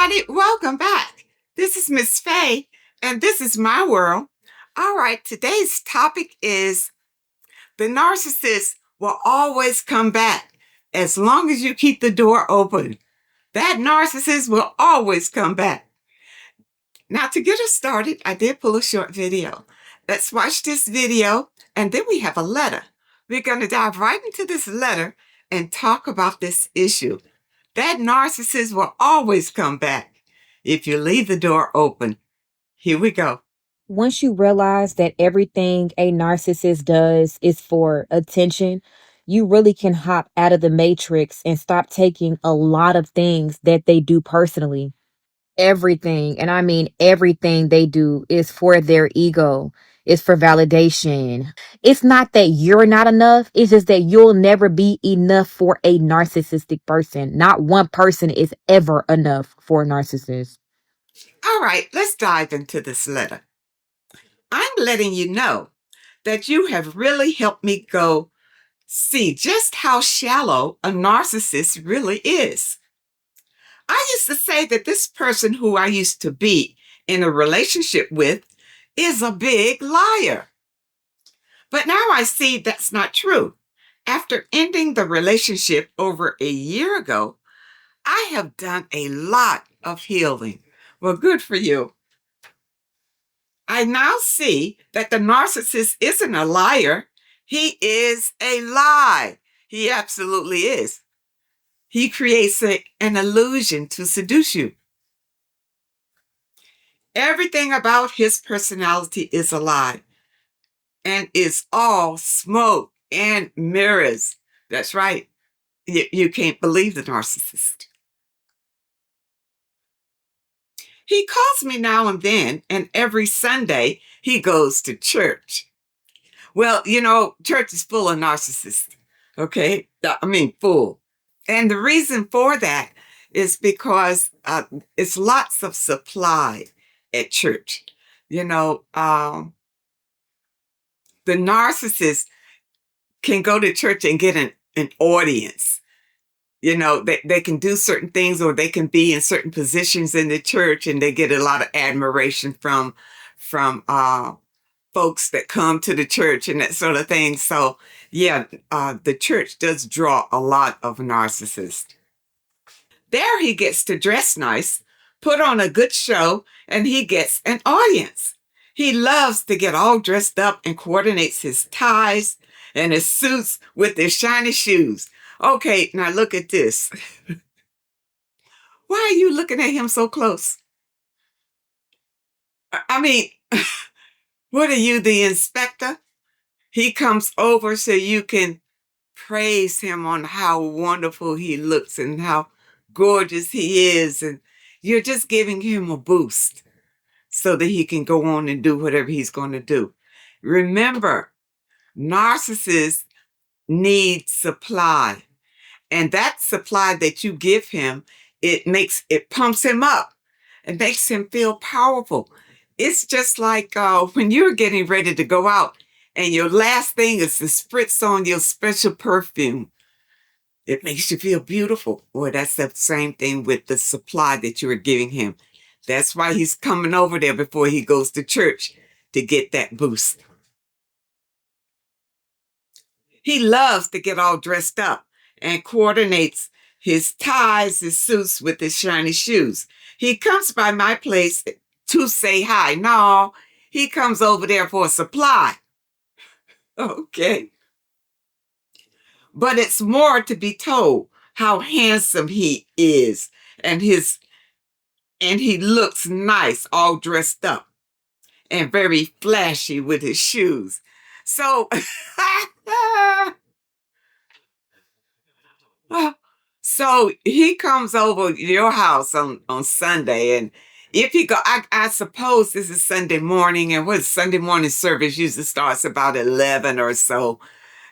everybody. Welcome back. This is Miss Faye, and this is my world. All right, today's topic is the narcissist will always come back as long as you keep the door open. That narcissist will always come back. Now, to get us started, I did pull a short video. Let's watch this video, and then we have a letter. We're going to dive right into this letter and talk about this issue. That narcissist will always come back if you leave the door open. Here we go. Once you realize that everything a narcissist does is for attention, you really can hop out of the matrix and stop taking a lot of things that they do personally. Everything, and I mean everything they do is for their ego, is for validation. It's not that you're not enough, it's just that you'll never be enough for a narcissistic person. Not one person is ever enough for a narcissist. All right, let's dive into this letter. I'm letting you know that you have really helped me go see just how shallow a narcissist really is. I used to say that this person who I used to be in a relationship with is a big liar. But now I see that's not true. After ending the relationship over a year ago, I have done a lot of healing. Well, good for you. I now see that the narcissist isn't a liar. He is a lie. He absolutely is. He creates an illusion to seduce you. Everything about his personality is a lie and is all smoke and mirrors. That's right. You can't believe the narcissist. He calls me now and then, and every Sunday he goes to church. Well, church is full of narcissists, okay? I mean, full. And the reason for that is because it's lots of supply at church. The narcissist can go to church and get an audience. They can do certain things, or they can be in certain positions in the church, and they get a lot of admiration from folks that come to the church and that sort of thing. So, yeah, the church does draw a lot of narcissists. There he gets to dress nice, put on a good show, and he gets an audience. He loves to get all dressed up and coordinates his ties and his suits with his shiny shoes. Okay, now look at this. Why are you looking at him so close? I mean, what are you, the inspector? He comes over so you can praise him on how wonderful he looks and how gorgeous he is. And you're just giving him a boost so that he can go on and do whatever he's going to do. Remember, narcissists need supply. And that supply that you give him, it pumps him up. It makes him feel powerful. It's just like when you're getting ready to go out and your last thing is to spritz on your special perfume. It makes you feel beautiful. Or that's the same thing with the supply that you are giving him. That's why he's coming over there before he goes to church, to get that boost. He loves to get all dressed up and coordinates his ties, his suits with his shiny shoes. He comes by my place to say hi. No, he comes over there for a supply. Okay. But it's more to be told how handsome he is, and he looks nice, all dressed up and very flashy with his shoes. So so he comes over to your house on Sunday, and if he go, I suppose this is Sunday morning, and what Sunday morning service usually starts about 11 or so.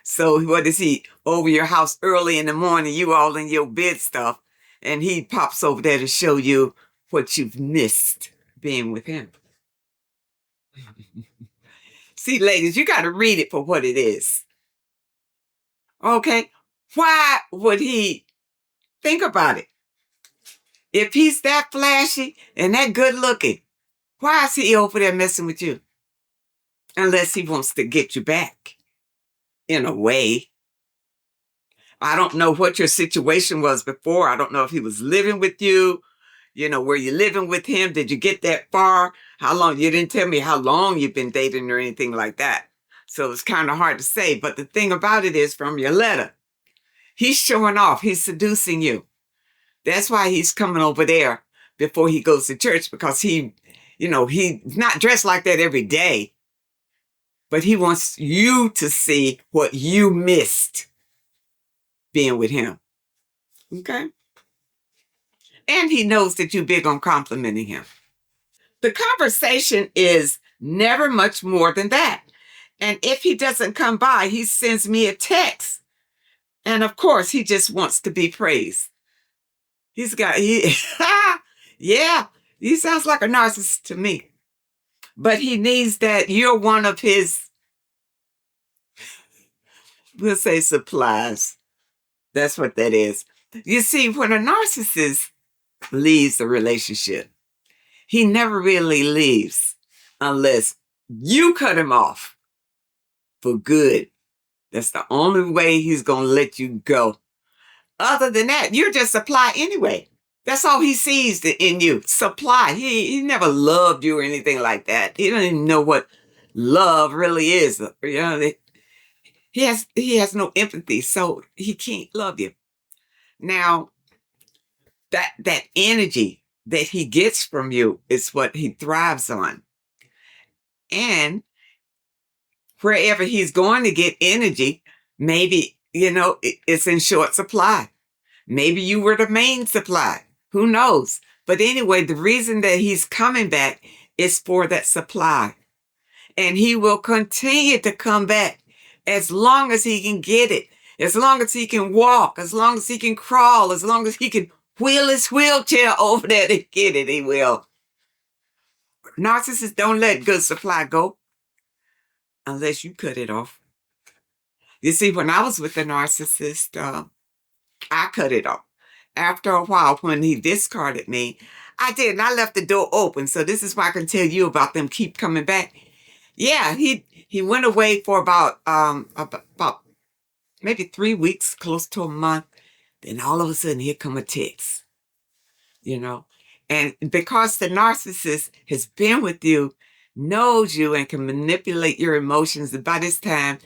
So what is he over your house early in the morning? You all in your bed stuff, and he pops over there to show you what you've missed being with him. See, ladies, you got to read it for what it is. Okay, why would he? Think about it. If he's that flashy and that good looking, why is he over there messing with you? Unless he wants to get you back in a way. I don't know what your situation was before. I don't know if he was living with you. Were you living with him? Did you get that far? How long? You didn't tell me how long you've been dating or anything like that. So it's kind of hard to say. But the thing about it is, from your letter, he's showing off. He's seducing you. That's why he's coming over there before he goes to church, because he's not dressed like that every day. But he wants you to see what you missed being with him. Okay? And he knows that you're big on complimenting him. The conversation is never much more than that. And if he doesn't come by, he sends me a text. And of course, he just wants to be praised. Yeah, he sounds like a narcissist to me. But he needs that you're one of his, we'll say, supplies. That's what that is. You see, when a narcissist leaves the relationship, he never really leaves unless you cut him off for good. That's the only way he's going to let you go. Other than that, you're just supply anyway. That's all he sees in you, supply. He never loved you or anything like that. He doesn't even know what love really is. He has no empathy, so he can't love you. Now, that energy that he gets from you is what he thrives on. And wherever he's going to get energy, maybe, it's in short supply. Maybe you were the main supply. Who knows? But anyway, the reason that he's coming back is for that supply. And he will continue to come back as long as he can get it, as long as he can walk, as long as he can crawl, as long as he can wheel his wheelchair over there to get it, he will. Narcissists don't let good supply go unless you cut it off. You see, when I was with the narcissist, I cut it off. After a while, when he discarded me, I did, and I left the door open. So this is why I can tell you about them keep coming back. Yeah, he went away for about maybe 3 weeks, close to a month. Then all of a sudden, here come a text. And because the narcissist has been with you, knows you, and can manipulate your emotions, and by this time,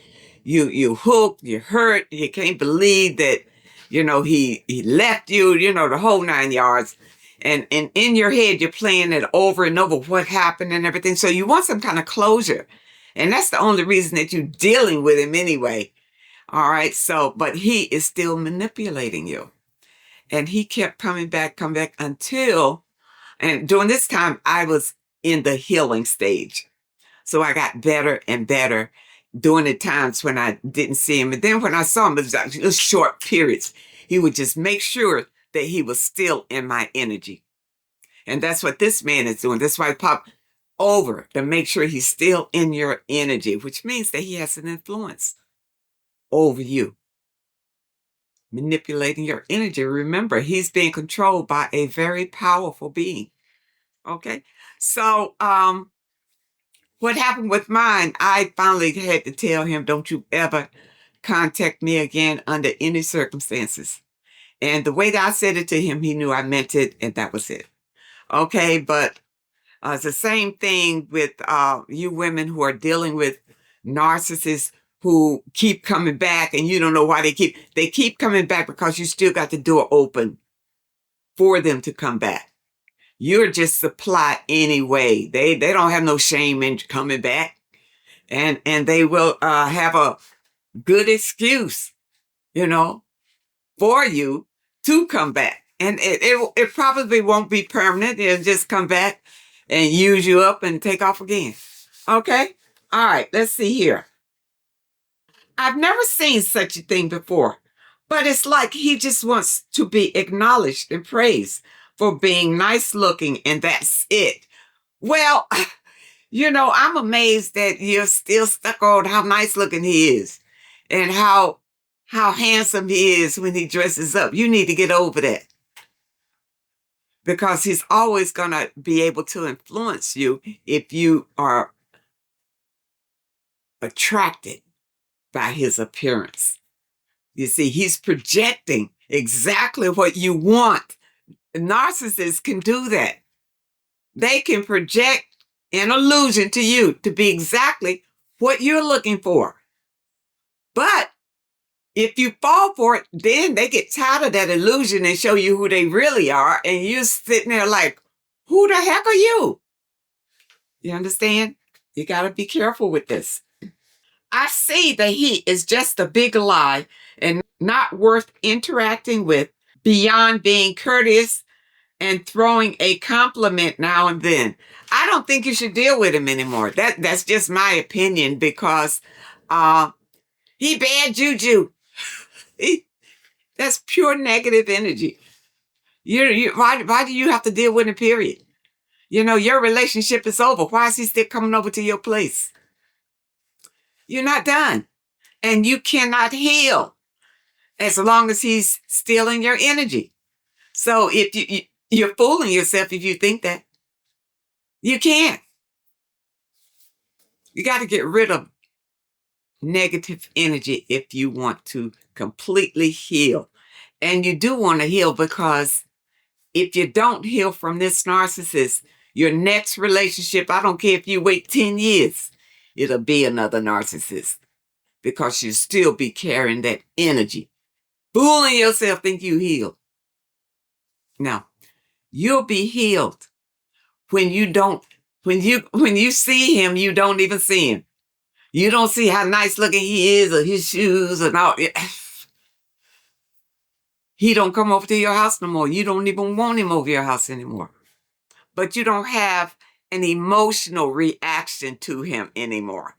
you hooked, you hurt, you can't believe that, he left you, the whole 9 yards. And in your head, you're playing it over and over, what happened and everything. So you want some kind of closure. And that's the only reason that you're dealing with him anyway. All right. So, but he is still manipulating you. And he kept coming back until, and during this time, I was in the healing stage. So I got better and better during the times when I didn't see him. And then when I saw him, it was actually short periods. He would just make sure that he was still in my energy. And that's what this man is doing. That's why I pop over to make sure he's still in your energy, which means that he has an influence over you, manipulating your energy. Remember, he's being controlled by a very powerful being. Okay? So, what happened with mine, I finally had to tell him, don't you ever contact me again under any circumstances. And the way that I said it to him, he knew I meant it, and that was it. Okay, but it's the same thing with you women who are dealing with narcissists who keep coming back, and you don't know why they keep coming back, because you still got the door open for them to come back. You're just supply anyway. They don't have no shame in coming back, and they will have a good excuse, for you to come back. And it probably won't be permanent. It'll just come back and use you up and take off again. Okay? All right, let's see here. I've never seen such a thing before, but it's like he just wants to be acknowledged and praised for being nice looking, and that's it. Well, I'm amazed that you're still stuck on how nice looking he is and how handsome he is when he dresses up. You need to get over that. because he's always going to be able to influence you if you are attracted by his appearance. You see, he's projecting exactly what you want. Narcissists can do that. They can project an illusion to you to be exactly what you're looking for. But if you fall for it, then they get tired of that illusion and show you who they really are. And you're sitting there like, who the heck are you? You understand? You got to be careful with this. I see that he is just a big lie and not worth interacting with beyond being courteous and throwing a compliment now and then. I don't think you should deal with him anymore. That's just my opinion, because he bad juju. That's pure negative energy. Why do you have to deal with him, period? You know, your relationship is over. Why is he still coming over to your place? You're not done. And you cannot heal as long as he's stealing your energy. So if you're fooling yourself if you think that. You can't. You got to get rid of negative energy if you want to completely heal. And you do want to heal, because if you don't heal from this narcissist, your next relationship, I don't care if you wait 10 years, it'll be another narcissist, because you'll still be carrying that energy. Fooling yourself think you healed. No, you'll be healed when you see him, you don't even see him. You don't see how nice looking he is, or his shoes and all. He don't come over to your house no more. You don't even want him over your house anymore. But you don't have an emotional reaction to him anymore.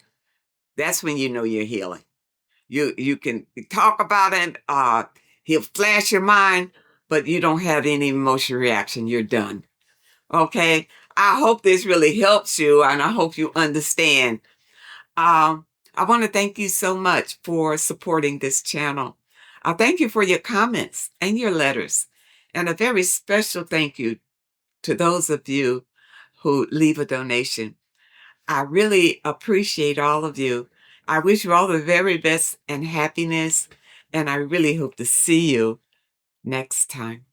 That's when you know you're healing. You can talk about it. He'll flash your mind, but you don't have any emotional reaction. You're done. Okay? I hope this really helps you, and I hope you understand. I want to thank you so much for supporting this channel. I thank you for your comments and your letters. And a very special thank you to those of you who leave a donation. I really appreciate all of you. I wish you all the very best and happiness. And I really hope to see you next time.